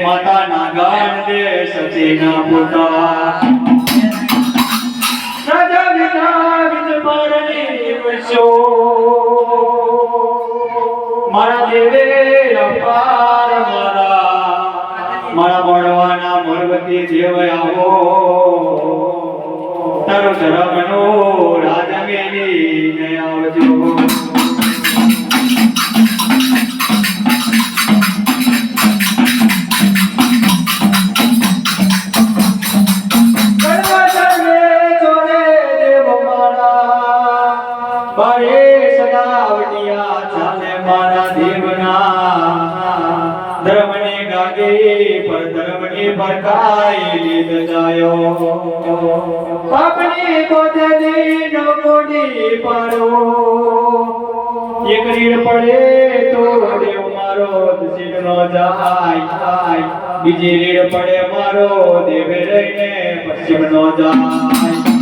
माता नागान दे सचेना पुता राजा विचा विच मारणी वशो मारा देवे अपार मारा मोड़वाना मोरवती देव आवो तारो धर्मनो राजमेनी ने आवजो पापनी कोठरी नोडी पारो एक रीड पड़े तो देव मारो सीट नो जाय बीजी रीड पड़े मारो देवे रहीने पश्चिम नो जाय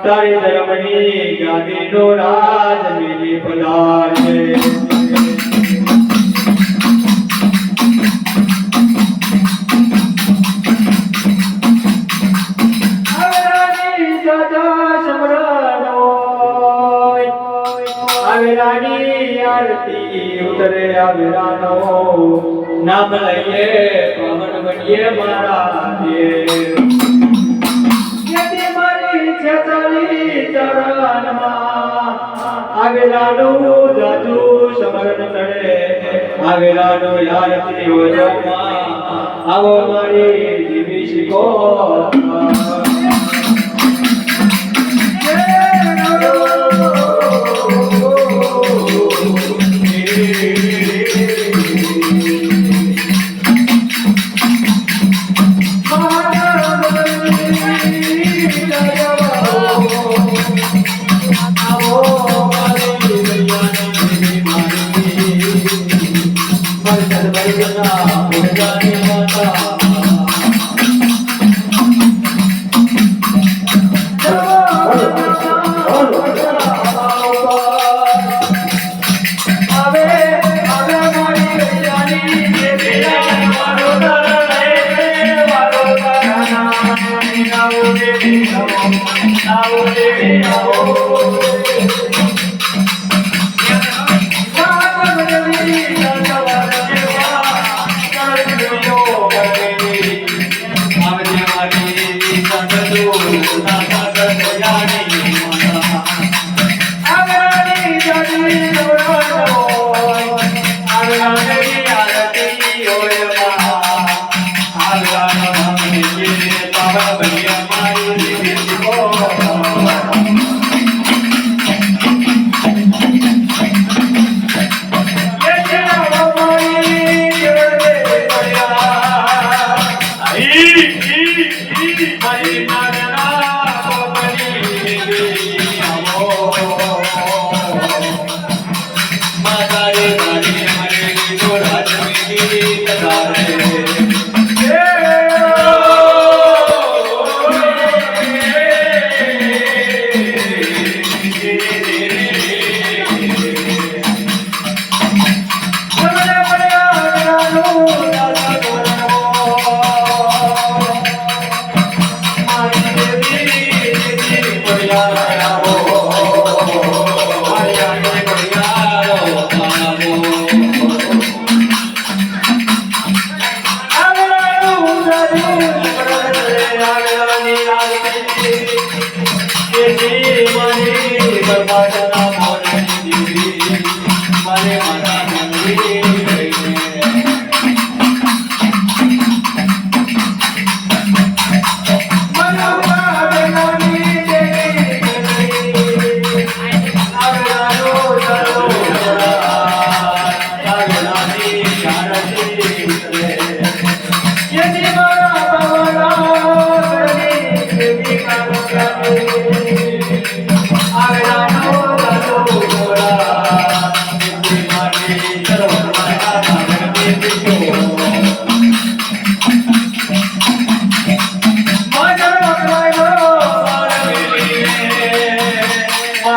तारी धर्मनी गादी नो राज मिली पधारे आवेरानी दादा समरानो आवेरानी आरती उतरे आवेरानो नाम लइए पवन बनिए मारा देव आवेलानो जादू समरण चढ़े आवेलानो यारती हो जमा आवो मारी जीवी शिको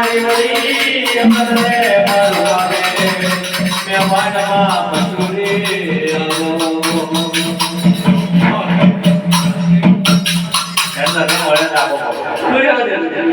મારી વળી અમરે મારું આવે મેં વાનમાં